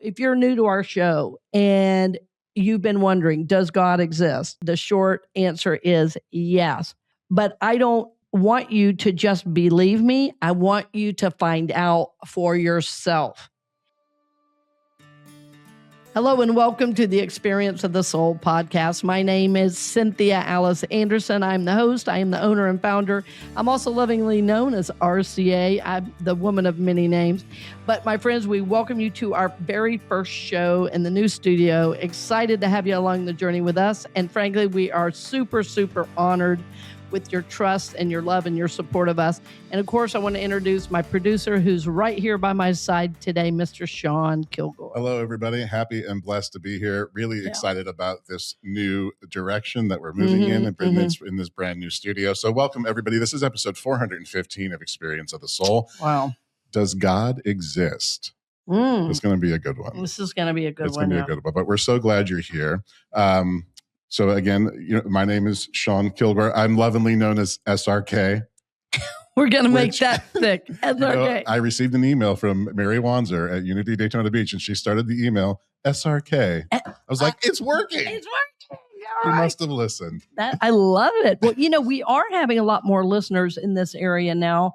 If you're new to our show and you've been wondering, does God exist? The short answer is yes. But I don't want you to just believe me. I want you to find out for yourself. Hello and welcome to the Experience of the Soul podcast. My name is Cynthia Alice Anderson. I'm the host. I am the owner and founder. I'm also lovingly known as RCA. I'm the woman of many names. But my friends, we welcome you to our very first show in the new studio. Excited to have you along the journey with us. And frankly, we are super, super honored with your trust and your love and your support of us. And of course, I want to introduce my producer who's right here by my side today, Mr. Shawn Kilgore. Hello, everybody. Happy and blessed to be here. Really excited about this new direction that we're moving in this brand new studio. So welcome, everybody. This is episode 415 of Experience of the Soul. Wow. Does God exist? It's going to be a good one. This is going to be a good one. It's going to be a good one. But we're so glad you're here. So again, my name is Shawn Kilgore. I'm lovingly known as SRK. We're going to make that thick. SRK. I received an email from Mary Wanzer at Unity Daytona Beach, and she started the email, SRK. I was like, it's working. It's working. You must have listened. I love it. Well, we are having a lot more listeners in this area now.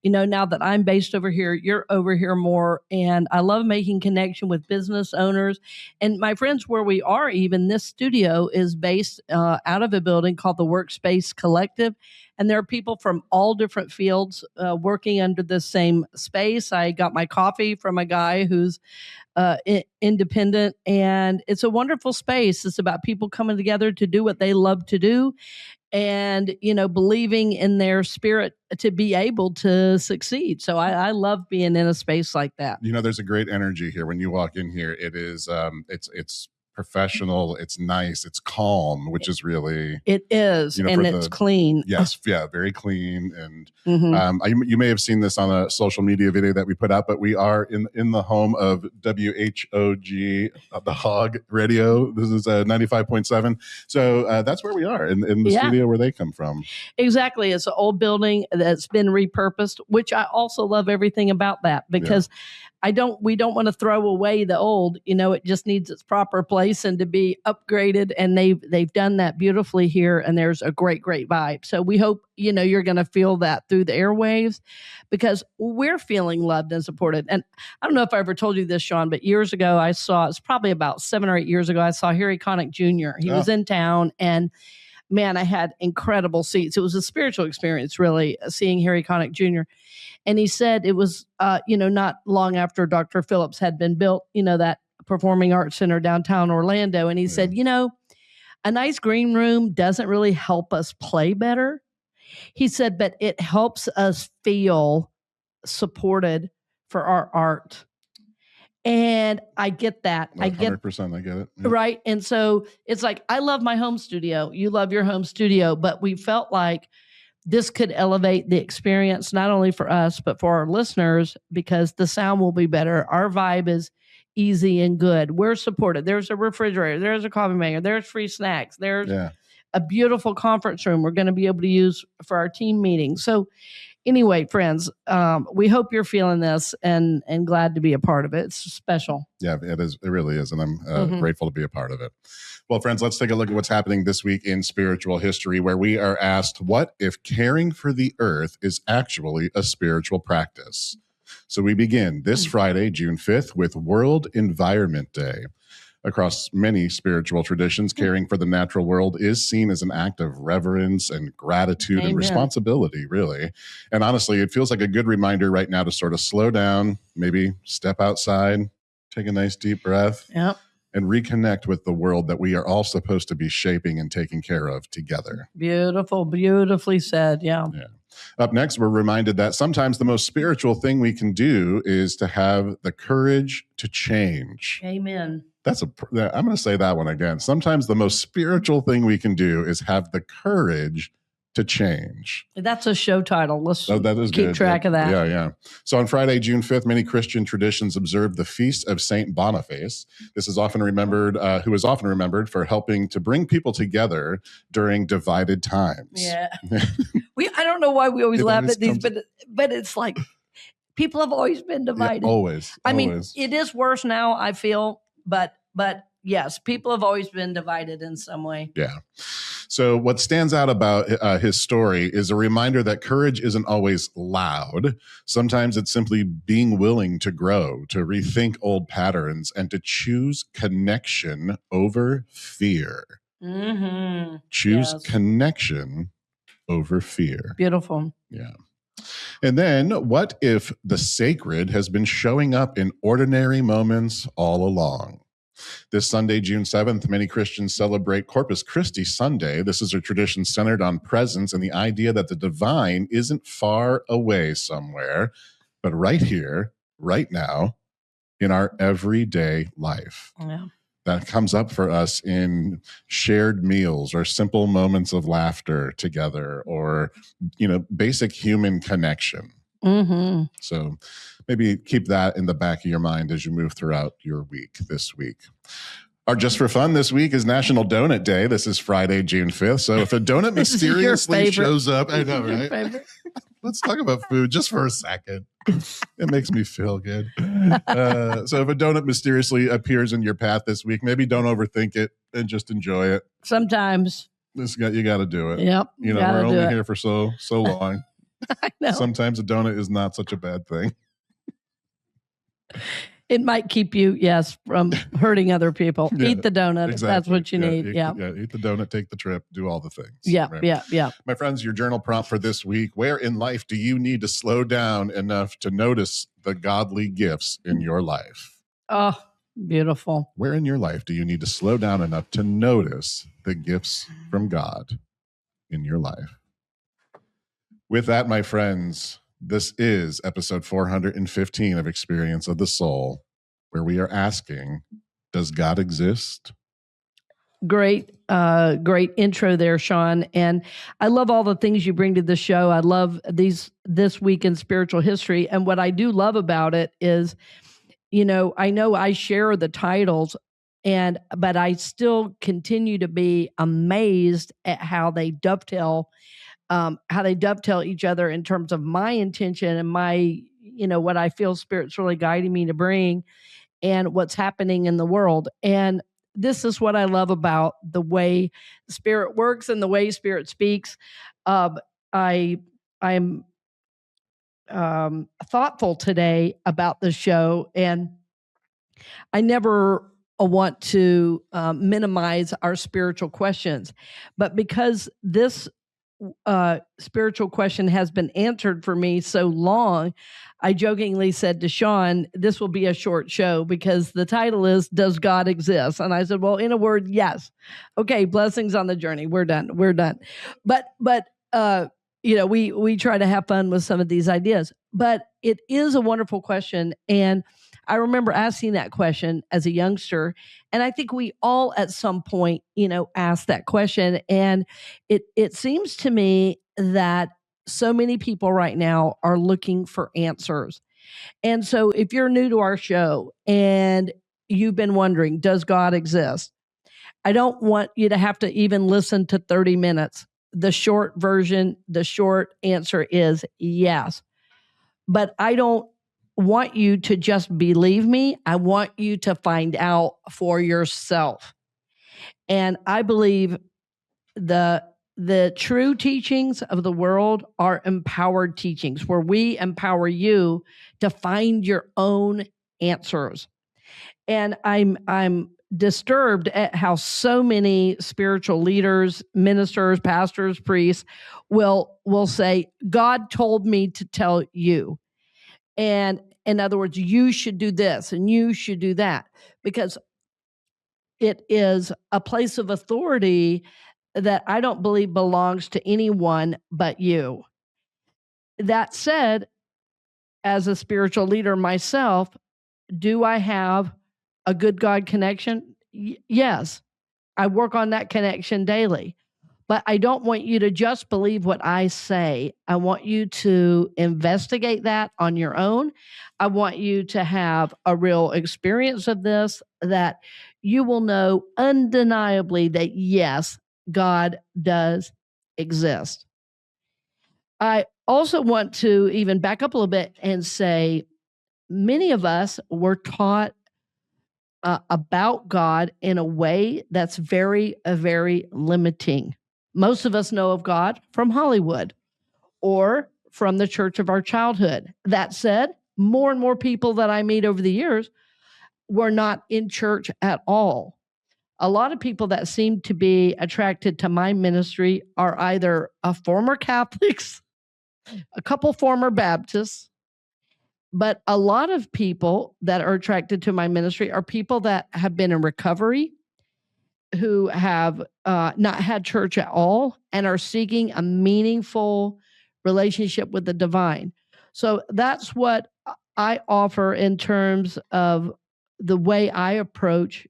Now that I'm based over here, you're over here more. And I love making connection with business owners. And my friends, where we are even, this studio is based out of a building called the Workspace Collective. And there are people from all different fields working under the same space. I got my coffee from a guy who's independent. And it's a wonderful space. It's about people coming together to do what they love to do. And, believing in their spirit to be able to succeed. So I love being in a space like that. There's a great energy here. When you walk in here, it is, it's professional, it's nice, it's calm, which is really... It is, and it's clean. Yes, yeah, very clean. And you may have seen this on a social media video that we put out, but we are in the home of WHOG, the Hog Radio. This is 95.7. So that's where we are, in the studio where they come from. Exactly. It's an old building that's been repurposed, which I also love everything about that, because we don't want to throw away the old. It just needs its proper place and to be upgraded. And they've done that beautifully here. And there's a great, great vibe. So we hope, you're going to feel that through the airwaves, because we're feeling loved and supported. And I don't know if I ever told you this, Shawn, but years ago it's probably about 7 or 8 years ago, I saw Harry Connick Jr. He was in town, and man, I had incredible seats. It was a spiritual experience, really, seeing Harry Connick Jr. And he said it was, not long after Dr. Phillips had been built, that Performing Arts Center downtown Orlando. And he said, a nice green room doesn't really help us play better. He said, but it helps us feel supported for our art. And I get that. 100%, I get it. Yeah. Right. And so it's like, I love my home studio. You love your home studio, but we felt like this could elevate the experience, not only for us, but for our listeners, because the sound will be better. Our vibe is easy and good. We're supported. There's a refrigerator. There's a coffee maker. There's free snacks. There's a beautiful conference room we're going to be able to use for our team meetings. So anyway, friends, we hope you're feeling this and glad to be a part of it. It's special. Yeah, it is. It really is. And I'm grateful to be a part of it. Well, friends, let's take a look at what's happening this week in spiritual history, where we are asked, what if caring for the earth is actually a spiritual practice? So we begin this Friday, June 5th, with World Environment Day. Across many spiritual traditions, caring for the natural world is seen as an act of reverence and gratitude and responsibility, really. And honestly, it feels like a good reminder right now to sort of slow down, maybe step outside, take a nice deep breath, and reconnect with the world that we are all supposed to be shaping and taking care of together. Beautiful, beautifully said. Yeah. Up next, we're reminded that sometimes the most spiritual thing we can do is to have the courage to change. Amen. I'm going to say that one again. Sometimes the most spiritual thing we can do is have the courage to change. That's a show title. Let's keep good. Track of that. Yeah. So on Friday, June 5th, many Christian traditions observe the Feast of Saint Boniface. This is often remembered, who is often remembered for helping to bring people together during divided times. Yeah. I don't know why we always laugh at these, but it's like, People have always been divided. Yeah, always. I mean, it is worse now, I feel, but yes, people have always been divided in some way. Yeah. So what stands out about his story is a reminder that courage isn't always loud. Sometimes it's simply being willing to grow, to rethink old patterns, and to choose connection over fear. Mm-hmm. Choose connection over fear. Beautiful. Yeah. And then what if the sacred has been showing up in ordinary moments all along? This Sunday, June 7th, many Christians celebrate Corpus Christi Sunday. This is a tradition centered on presence and the idea that the divine isn't far away somewhere, but right here, right now, in our everyday life. Yeah. That comes up for us in shared meals or simple moments of laughter together, or, basic human connection. Mm-hmm. So maybe keep that in the back of your mind as you move throughout your week this week. Our Just for Fun this week is National Donut Day. This is Friday, June 5th. So if a donut mysteriously shows up, I know, right? Let's talk about food just for a second. It makes me feel good. So if a donut mysteriously appears in your path this week, maybe don't overthink it and just enjoy it. Sometimes. You got to do it. Yep. We're only here for so long. I know. Sometimes a donut is not such a bad thing. It might keep you, from hurting other people. Yeah, eat the donut. Exactly. That's what you need. Yeah. Eat the donut, take the trip, do all the things. Yeah, right? Yeah. My friends, your journal prompt for this week: where in life do you need to slow down enough to notice the godly gifts in your life? Oh, beautiful. Where in your life do you need to slow down enough to notice the gifts from God in your life? With that, my friends, this is episode 415 of Experience of the Soul, where we are asking, does God exist? Great intro there, Shawn. And I love all the things you bring to the show. I love this week in spiritual history. And what I do love about it is, I know I share the titles, but I still continue to be amazed at how they dovetail each other in terms of my intention and my, what I feel Spirit's really guiding me to bring and what's happening in the world. And this is what I love about the way Spirit works and the way Spirit speaks. I'm thoughtful today about the show, and I never want to minimize our spiritual questions, but because this spiritual question has been answered for me so long, I jokingly said to Shawn, this will be a short show because the title is, Does God Exist? And I said, well, in a word, yes. Okay, blessings on the journey. We're done. But we try to have fun with some of these ideas, but it is a wonderful question. And I remember asking that question as a youngster, and I think we all at some point, asked that question. And it seems to me that so many people right now are looking for answers. And so if you're new to our show and you've been wondering, does God exist? I don't want you to have to even listen to 30 minutes. The short version, the short answer is yes. But I don't want you to just believe me. I want you to find out for yourself. And I believe the true teachings of the world are empowered teachings, where we empower you to find your own answers. And I'm disturbed at how so many spiritual leaders, ministers, pastors, priests will say, God told me to tell you. And in other words, you should do this and you should do that, because it is a place of authority that I don't believe belongs to anyone but you. That said, as a spiritual leader myself, do I have a good God connection? Yes. I work on that connection daily. But I don't want you to just believe what I say. I want you to investigate that on your own. I want you to have a real experience of this, that you will know undeniably that, yes, God does exist. I also want to even back up a little bit and say many of us were taught about God in a way that's very, very limiting. Most of us know of God from Hollywood or from the church of our childhood. That said, more and more people that I meet over the years were not in church at all. A lot of people that seem to be attracted to my ministry are either former Catholics, a couple former Baptists, but a lot of people that are attracted to my ministry are people that have been in recovery, who have not had church at all, and are seeking a meaningful relationship with the divine. So that's what I offer in terms of the way I approach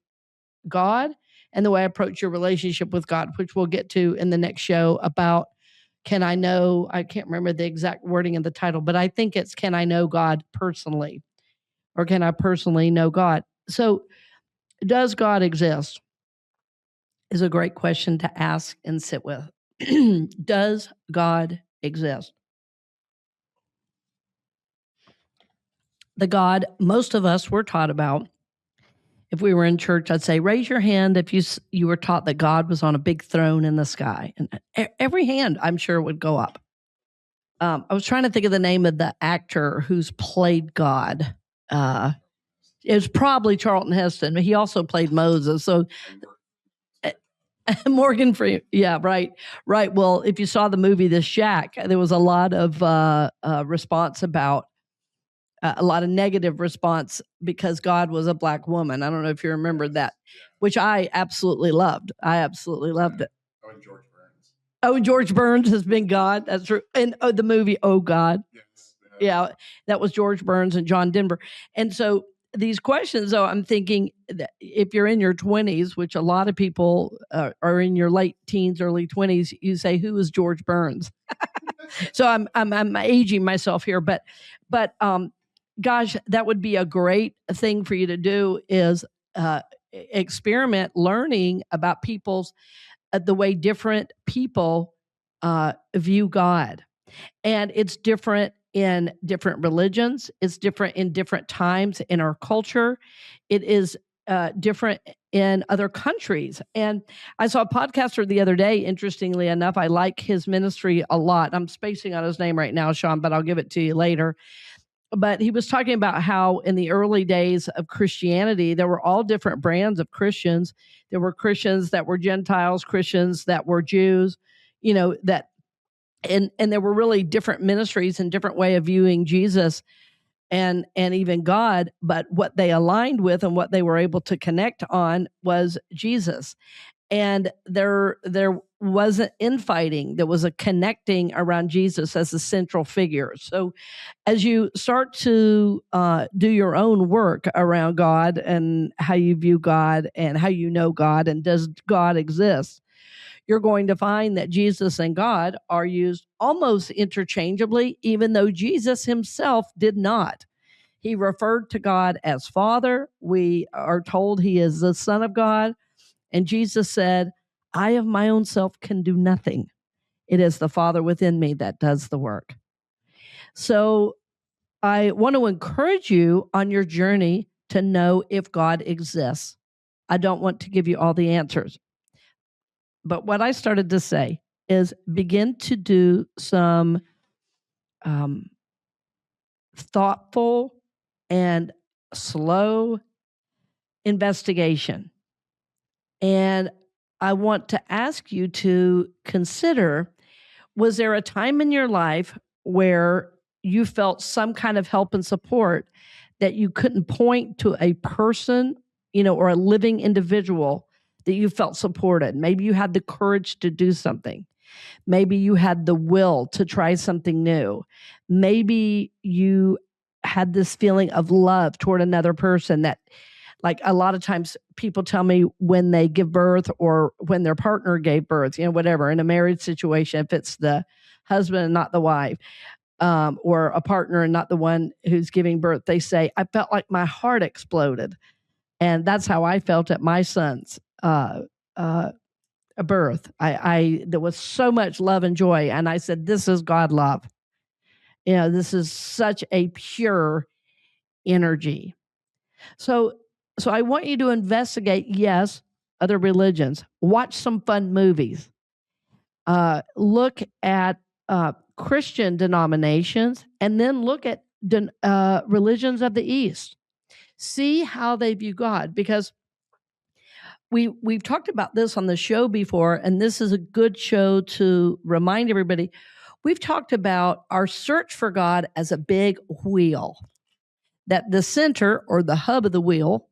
God and the way I approach your relationship with God, which we'll get to in the next show about can I know, I can't remember the exact wording of the title, but I think it's can I know God personally, or can I personally know God? So does God exist? Is a great question to ask and sit with. Does God exist? The God most of us were taught about. If we were in church, I'd say, raise your hand if you were taught that God was on a big throne in the sky. And every hand, I'm sure, would go up. I was trying to think of the name of the actor who's played God. It was probably Charlton Heston, but he also played Moses. So Morgan Freeman. Yeah, right. Well, if you saw the movie The Shack, there was a lot of response about a lot of negative response because God was a black woman. I don't know if you remember that, which I absolutely loved. I absolutely loved it. Oh, and George Burns. Oh, George Burns has been God. That's true. And the movie, Oh God. Yes. Yeah, that was George Burns and John Denver. And so these questions, though, I'm thinking that if you're in your 20s, which a lot of people are in your late teens, early 20s, you say, "Who is George Burns?" So I'm aging myself here, but gosh, that would be a great thing for you to do is experiment learning about people's the way different people view God. And it's different in different religions. It's different in different times in our culture. It is different in other countries. And I saw a podcaster the other day, interestingly enough. I like his ministry a lot. I'm spacing on his name right now, Shawn, but I'll give it to you later. But he was talking about how in the early days of Christianity, there were all different brands of Christians. There were Christians that were Gentiles, Christians that were Jews, that and there were really different ministries and different way of viewing Jesus and even God, but what they aligned with and what they were able to connect on was Jesus. And there wasn't infighting. There was a connecting around Jesus as a central figure. So as you start to do your own work around God and how you view God and how you know God and does God exist, you're going to find that Jesus and God are used almost interchangeably, even though Jesus himself did not. He referred to God as Father. We are told he is the Son of God. And Jesus said, I of my own self can do nothing. It is the Father within me that does the work. So I want to encourage you on your journey to know if God exists. I don't want to give you all the answers. But what I started to say is begin to do some thoughtful and slow investigation. And I want to ask you to consider, was there a time in your life where you felt some kind of help and support that you couldn't point to a person, or a living individual that you felt supported? Maybe you had the courage to do something. Maybe you had the will to try something new. Maybe you had this feeling of love toward another person that, like a lot of times people tell me when they give birth or when their partner gave birth, whatever, in a marriage situation, if it's the husband and not the wife, or a partner and not the one who's giving birth, they say, I felt like my heart exploded. And that's how I felt at my son's birth. There was so much love and joy. And I said, this is God love. This is such a pure energy. So I want you to investigate, yes, other religions. Watch some fun movies. Look at Christian denominations, and then look at religions of the East. See how they view God, because we've talked about this on the show before, and this is a good show to remind everybody. We've talked about our search for God as a big wheel, that the center or the hub of the wheel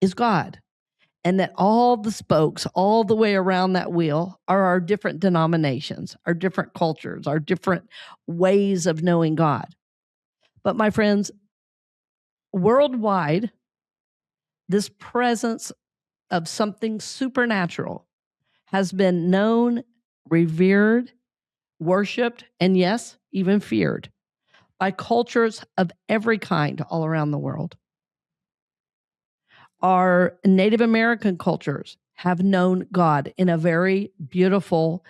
is God, and that all the spokes all the way around that wheel are our different denominations, our different cultures, our different ways of knowing God. But my friends, worldwide, this presence of something supernatural has been known, revered, worshiped, and yes, even feared by cultures of every kind all around the world. Our Native American cultures have known God in a very beautiful,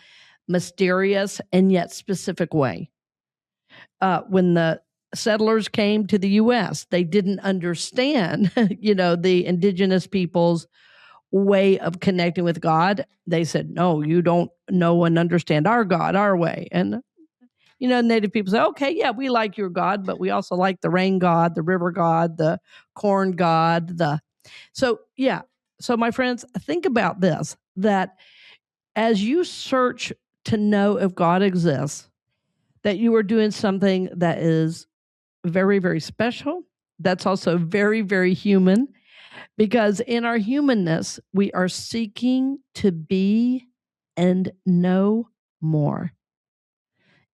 mysterious, and yet specific way. When the settlers came to the U.S., they didn't understand, the indigenous people's way of connecting with God. They said, no, you don't know and understand our God, our way. And, Native people say, okay, yeah, we like your God, but we also like the rain God, the river God, the corn God, So, my friends, think about this, that as you search to know if God exists, that you are doing something that is very, very special. That's also very, very human, because in our humanness, we are seeking to be and know more.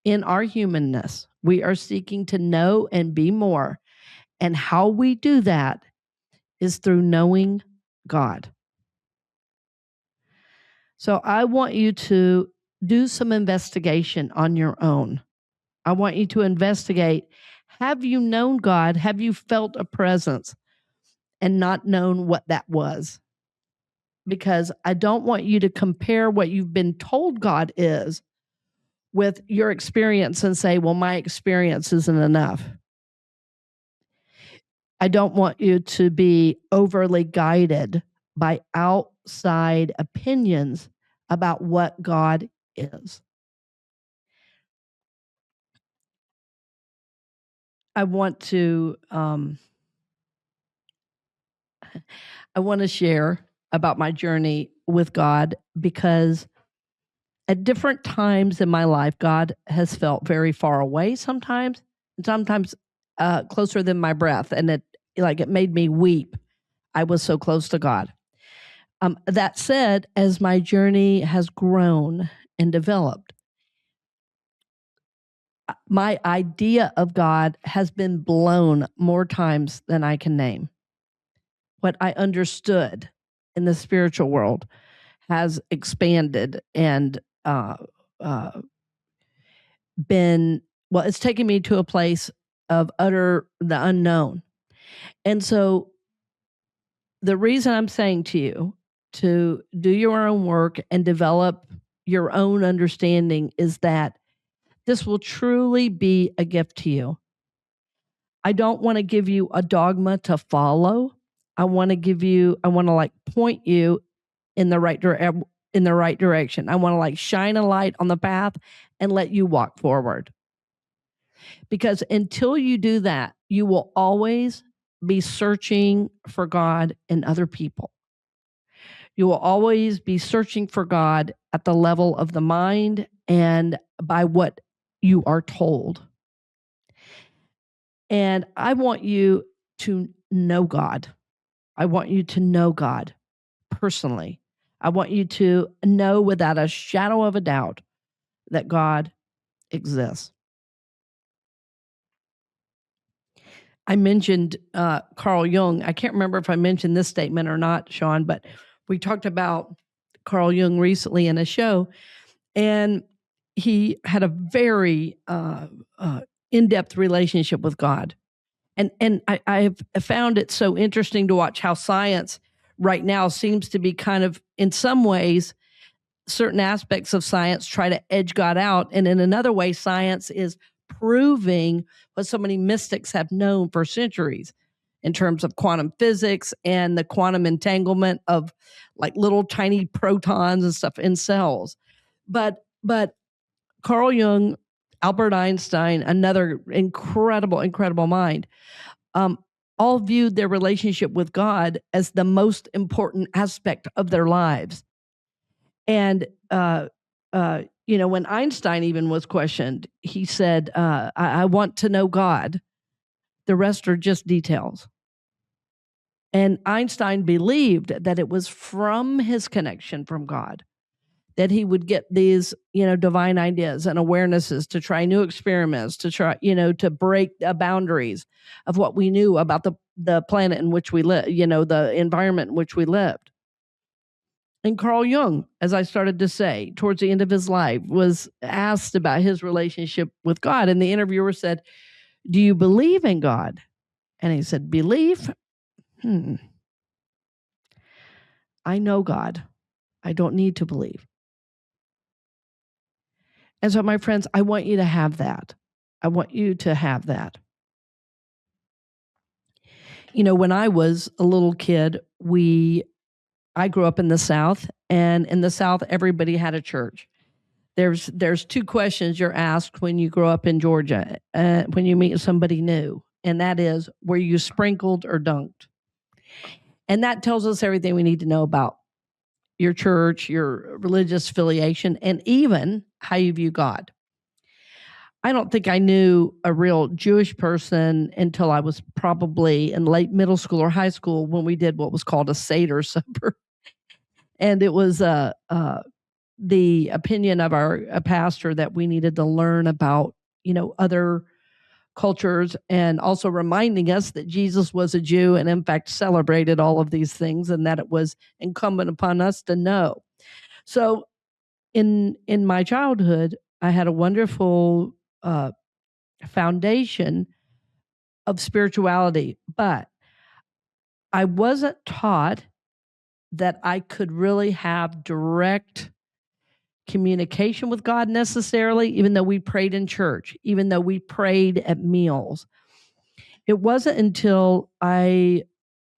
In our humanness, we are seeking to know and be more. And how we do that is through knowing God. So I want you to do some investigation on your own. I want you to investigate, have you known God? Have you felt a presence and not known what that was? Because I don't want you to compare what you've been told God is with your experience and say, well, my experience isn't enough. I don't want you to be overly guided by outside opinions about what God is. I want to share about my journey with God, because at different times in my life, God has felt very far away sometimes, and sometimes closer than my breath. And it made me weep. I was so close to God. That said, as my journey has grown and developed, my idea of God has been blown more times than I can name. What I understood in the spiritual world has expanded and it's taken me to a place of the unknown. And so the reason I'm saying to you to do your own work and develop your own understanding is that this will truly be a gift to you. I don't want to give you a dogma to follow. I want to point you in the right direction. I want to shine a light on the path and let you walk forward. Because until you do that, you will always be searching for God in other people. You will always be searching for God at the level of the mind and by what you are told. And I want you to know God. I want you to know God personally. I want you to know without a shadow of a doubt that God exists. I mentioned Carl Jung. I can't remember if I mentioned this statement or not, Shawn, but we talked about Carl Jung recently in a show, and he had a very in-depth relationship with God. And I've found it so interesting to watch how science right now seems to be kind of, in some ways, certain aspects of science try to edge God out. And in another way, science is proving what so many mystics have known for centuries in terms of quantum physics and the quantum entanglement of like little tiny protons and stuff in cells. But Carl Jung, Albert Einstein, another incredible mind, all viewed their relationship with God as the most important aspect of their lives. And when Einstein even was questioned, he said, I want to know God. The rest are just details. And Einstein believed that it was from his connection from God that he would get these, divine ideas and awarenesses to try new experiments, to try, to break the boundaries of what we knew about the planet in which we live, the environment in which we lived. And Carl Jung, as I started to say, towards the end of his life, was asked about his relationship with God. And the interviewer said, "Do you believe in God?" And he said, "Belief? I know God. I don't need to believe." And so, my friends, I want you to have that. I want you to have that. When I was a little kid, I grew up in the South, and in the South, everybody had a church. There's two questions you're asked when you grow up in Georgia, when you meet somebody new, and that is, were you sprinkled or dunked? And that tells us everything we need to know about your church, your religious affiliation, and even how you view God. I don't think I knew a real Jewish person until I was probably in late middle school or high school when we did what was called a Seder supper. And it was the opinion of a pastor that we needed to learn about, other cultures, and also reminding us that Jesus was a Jew and in fact celebrated all of these things, and that it was incumbent upon us to know. So in my childhood, I had a wonderful foundation of spirituality, but I wasn't taught that I could really have direct communication with God necessarily, even though we prayed in church, even though we prayed at meals. It wasn't until I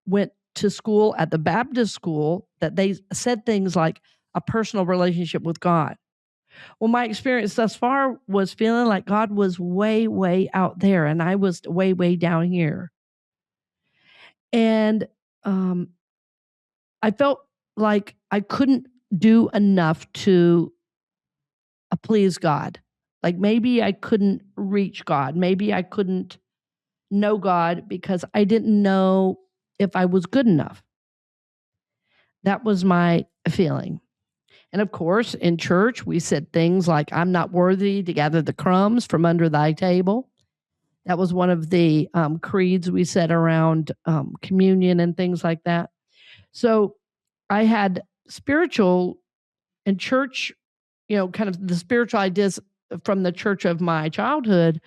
went to school at the Baptist school that they said things like a personal relationship with God. Well, my experience thus far was feeling like God was way, way out there, and I was way, way down here. And I felt like I couldn't do enough to please God. Like maybe I couldn't reach God. Maybe I couldn't know God because I didn't know if I was good enough. That was my feeling. And of course, in church, we said things like, "I'm not worthy to gather the crumbs from under thy table." That was one of the creeds we said around communion and things like that. So I had spiritual and church, kind of the spiritual ideas from the church of my childhood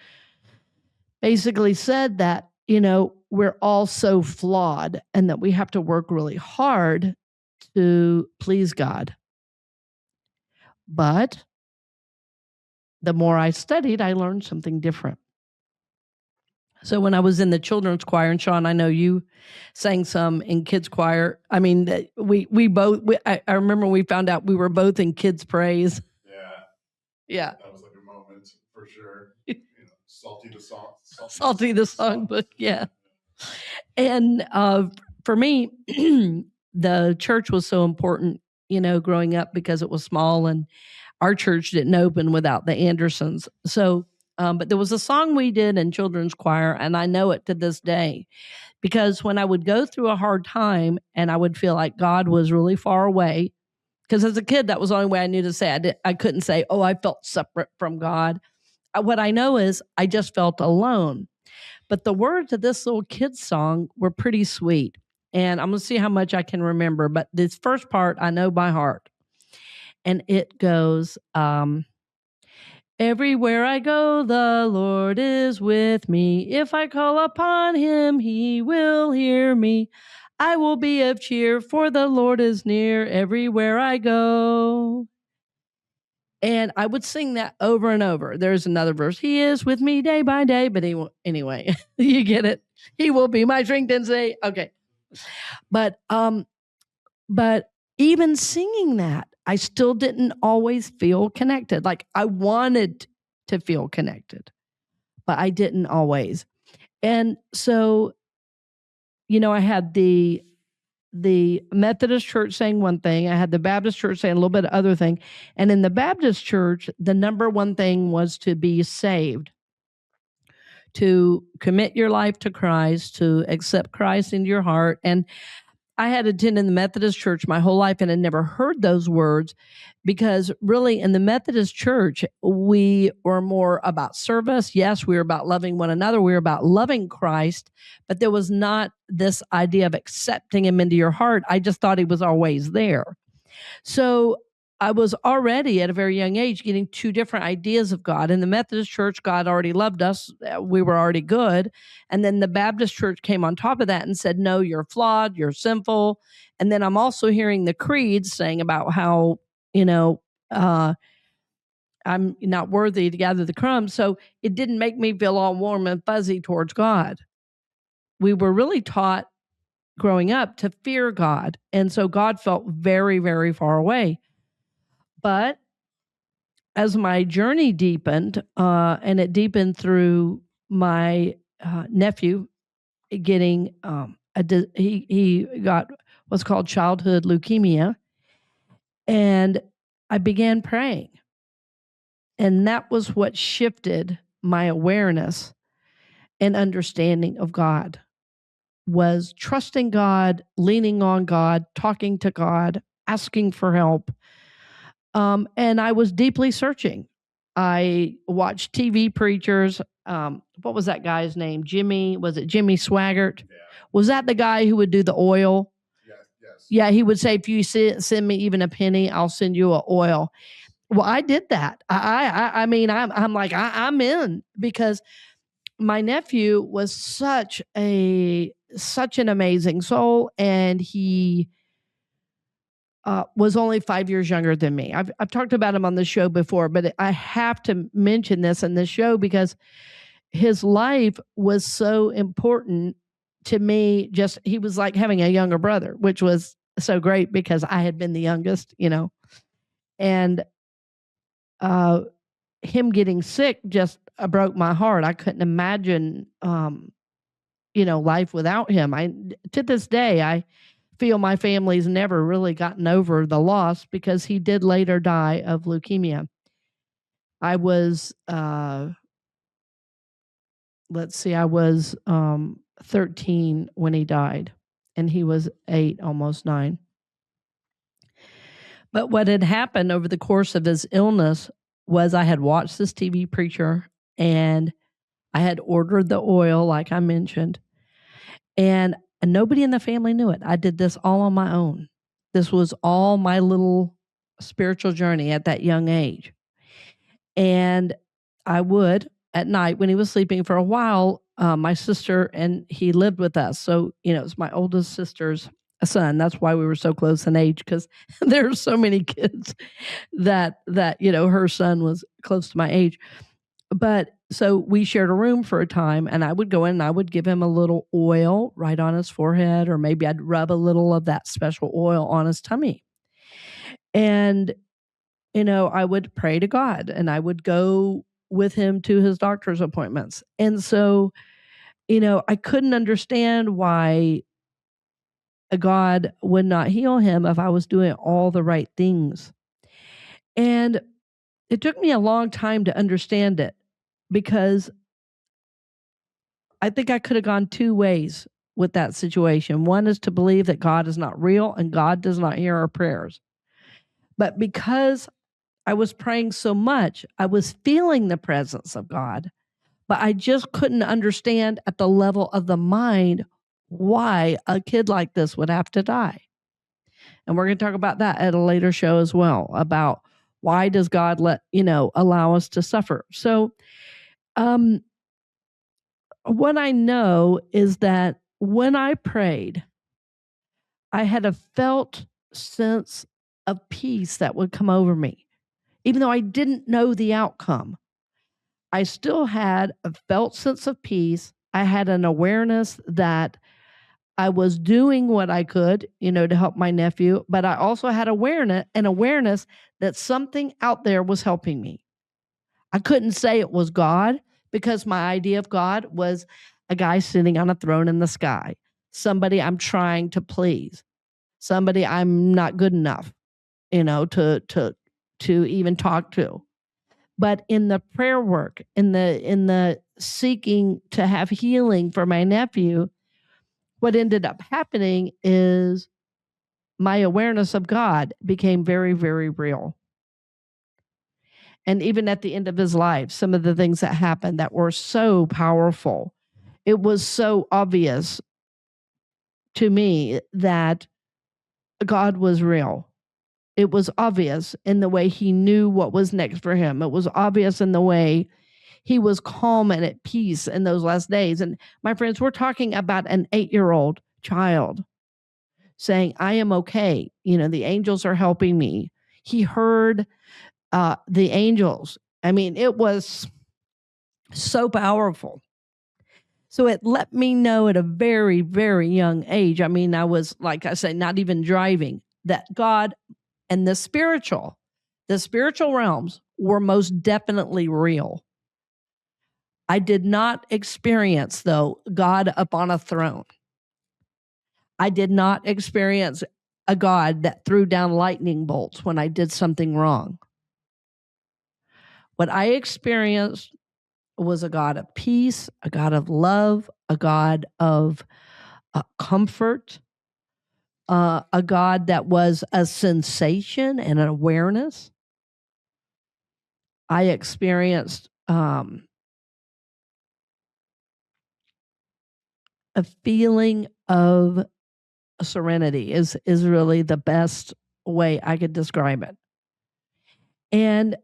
basically said that, we're all so flawed and that we have to work really hard to please God. But the more I studied, I learned something different. So when I was in the children's choir, and Shawn, I know you sang some in kids choir. I mean, we both. I remember we found out we were both in kids praise. Yeah. That was like a moment for sure. Salty the songbook. Yeah. And for me, the church was so important, growing up because it was small and our church didn't open without the Andersons. So, but there was a song we did in children's choir, and I know it to this day, because when I would go through a hard time and I would feel like God was really far away, because as a kid, that was the only way I knew to say. I couldn't say, "Oh, I felt separate from God." What I know is I just felt alone. But the words of this little kid's song were pretty sweet. And I'm going to see how much I can remember. But this first part, I know by heart. And it goes, "Everywhere I go, the Lord is with me. If I call upon him, he will hear me. I will be of cheer, for the Lord is near everywhere I go." And I would sing that over and over. There's another verse. He is with me day by day, but he won't. Anyway, you get it. He will be my strength and say, okay. But even singing that, I still didn't always feel connected. Like I wanted to feel connected, but I didn't always. And so, I had the Methodist church saying one thing. I had the Baptist church saying a little bit of other thing. And in the Baptist church, the number one thing was to be saved, to commit your life to Christ, to accept Christ into your heart. And I had attended the Methodist church my whole life and had never heard those words, because really in the Methodist church, we were more about service. Yes, we were about loving one another. We were about loving Christ, but there was not this idea of accepting him into your heart. I just thought he was always there. So I was already at a very young age getting two different ideas of God. In the Methodist church, God already loved us. We were already good. And then the Baptist church came on top of that and said, no, you're flawed, you're sinful. And then I'm also hearing the creeds saying about how, I'm not worthy to gather the crumbs. So it didn't make me feel all warm and fuzzy towards God. We were really taught growing up to fear God. And so God felt very, very far away. But as my journey deepened, and it deepened through my nephew getting, he got what's called childhood leukemia, and I began praying. And that was what shifted my awareness and understanding of God, was trusting God, leaning on God, talking to God, asking for help. And I was deeply searching. I watched TV preachers. What was that guy's name? Was it Jimmy Swaggart? Yeah. Was that the guy who would do the oil? Yes. Yeah, he would say, if you send me even a penny, I'll send you an oil. Well, I did that. I mean, I'm like, I'm in, because my nephew was such an amazing soul, and he was only 5 years younger than me. I've talked about him on the show before, but I have to mention this in this show because his life was so important to me. Just, he was like having a younger brother, which was so great because I had been the youngest, and him getting sick just broke my heart. I couldn't imagine, life without him. To this day, I feel my family's never really gotten over the loss, because he did later die of leukemia. I was, 13 when he died, and he was 8, almost 9. But what had happened over the course of his illness was I had watched this TV preacher, and I had ordered the oil, like I mentioned, and nobody in the family knew it. I did this all on my own. This was all my little spiritual journey at that young age. And I would, at night when he was sleeping for a while, my sister, and he lived with us. So, it's my oldest sister's son. That's why we were so close in age, because there are so many kids that, her son was close to my age. But so we shared a room for a time, and I would go in and I would give him a little oil right on his forehead, or maybe I'd rub a little of that special oil on his tummy. And, I would pray to God, and I would go with him to his doctor's appointments. And so, I couldn't understand why God would not heal him if I was doing all the right things. And it took me a long time to understand it, because I think I could have gone two ways with that situation. One is to believe that God is not real and God does not hear our prayers. But because I was praying so much, I was feeling the presence of God, but I just couldn't understand at the level of the mind why a kid like this would have to die. And we're going to talk about that at a later show as well, about why does God allow us to suffer. So, what I know is that when I prayed, I had a felt sense of peace that would come over me. even though I didn't know the outcome. I still had a felt sense of peace. I had an awareness that I was doing what I could, to help my nephew, but I also had an awareness that something out there was helping me. I couldn't say it was God because my idea of God was a guy sitting on a throne in the sky, somebody I'm trying to please, somebody I'm not good enough, to even talk to. But in the prayer work, in the seeking to have healing for my nephew, what ended up happening is my awareness of God became very, very real. And even at the end of his life, some of the things that happened that were so powerful, it was so obvious to me that God was real. It was obvious in the way he knew what was next for him. It was obvious in the way he was calm and at peace in those last days. And my friends, we're talking about an 8-year-old child saying, I am okay. The angels are helping me. He heard the angels. I mean, it was so powerful. So it let me know at a very, very young age. I mean, I was, like I say, not even driving, that God and the spiritual realms were most definitely real. I did not experience, though, God up on a throne. I did not experience a God that threw down lightning bolts when I did something wrong. What I experienced was a God of peace, a God of love, a God of comfort, a God that was a sensation and an awareness. I experienced a feeling of serenity is really the best way I could describe it. And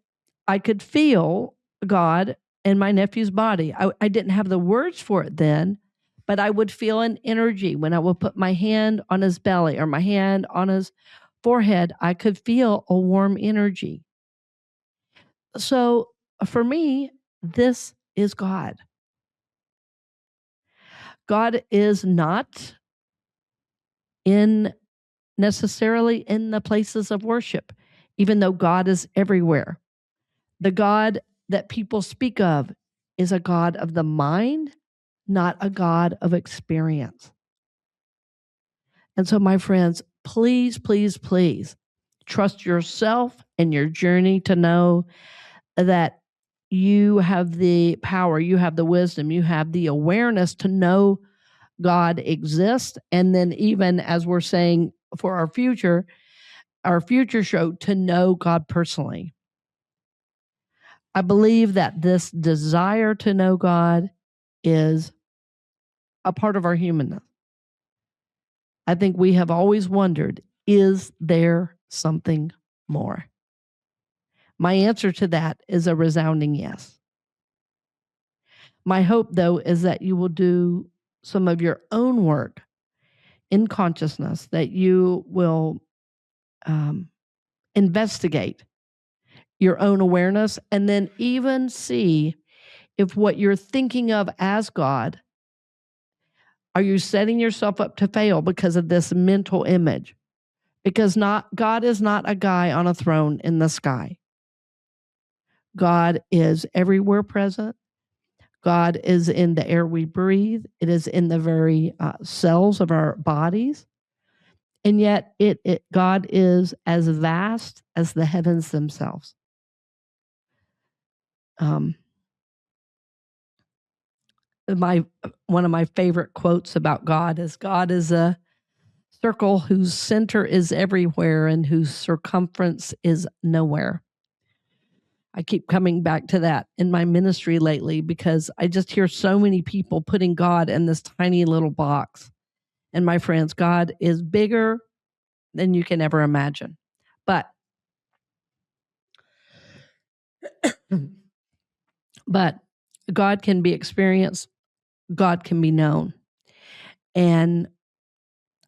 I could feel God in my nephew's body. I didn't have the words for it then, but I would feel an energy when I would put my hand on his belly or my hand on his forehead. I could feel a warm energy. So for me, this is God. God is not necessarily in the places of worship, even though God is everywhere. The God that people speak of is a God of the mind, not a God of experience. And so, my friends, please, please, please trust yourself and your journey to know that you have the power, you have the wisdom, you have the awareness to know God exists. And then, even as we're saying for our future show, to know God personally. I believe that this desire to know God is a part of our humanness. I think we have always wondered, is there something more? My answer to that is a resounding yes. My hope, though, is that you will do some of your own work in consciousness, that you will investigate your own awareness, and then even see if what you're thinking of as God, are you setting yourself up to fail because of this mental image? Because God is not a guy on a throne in the sky. God is everywhere present. God is in the air we breathe. It is in the very cells of our bodies. And yet God is as vast as the heavens themselves. One of my favorite quotes about God is a circle whose center is everywhere and whose circumference is nowhere. I keep coming back to that in my ministry lately because I just hear so many people putting God in this tiny little box. And my friends, God is bigger than you can ever imagine. But God can be experienced. God can be known. And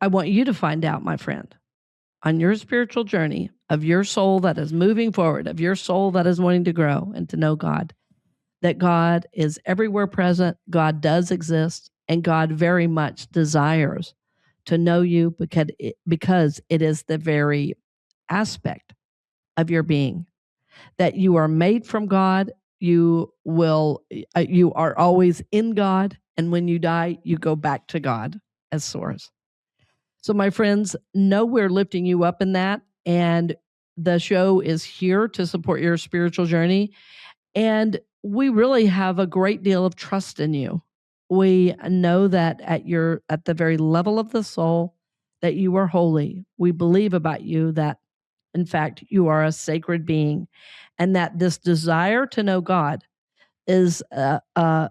I want you to find out, my friend, on your spiritual journey of your soul that is moving forward, of your soul that is wanting to grow and to know God, that God is everywhere present, God does exist, and God very much desires to know you because it is the very aspect of your being that you are made from God. You are always in God, and when you die, you go back to God as source. So, my friends, know we're lifting you up in that, and the show is here to support your spiritual journey. And we really have a great deal of trust in you. We know that at the very level of the soul, that you are holy. We believe about you that, in fact, you are a sacred being, and that this desire to know God is a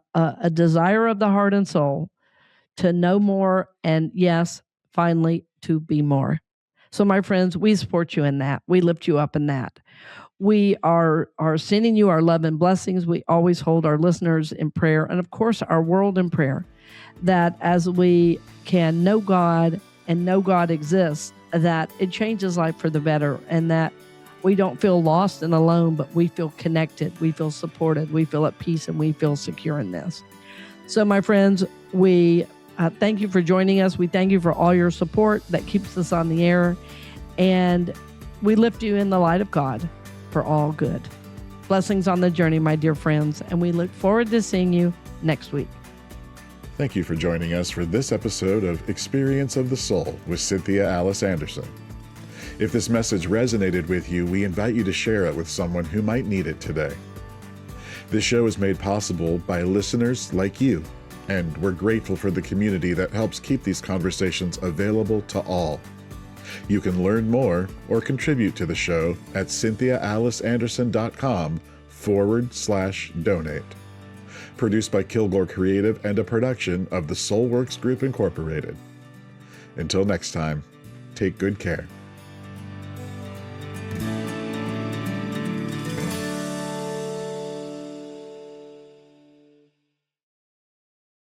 desire of the heart and soul to know more, and yes, finally, to be more. So, my friends, we support you in that. We lift you up in that. We are sending you our love and blessings. We always hold our listeners in prayer, and of course, our world in prayer, that as we can know God and know God exists, that it changes life for the better, and that we don't feel lost and alone, but we feel connected, we feel supported, we feel at peace, and we feel secure in this. So, my friends, we thank you for joining us. We thank you for all your support that keeps us on the air, and we lift you in the light of God for all good. Blessings on the journey, my dear friends, and we look forward to seeing you next week. Thank you for joining us for this episode of Experience of the Soul with Cynthia Alice Anderson. If this message resonated with you, we invite you to share it with someone who might need it today. This show is made possible by listeners like you, and we're grateful for the community that helps keep these conversations available to all. You can learn more or contribute to the show at cynthiaaliceanderson.com/donate. Produced by Kilgore Creative and a production of the Soulworks Group Incorporated. Until next time, take good care.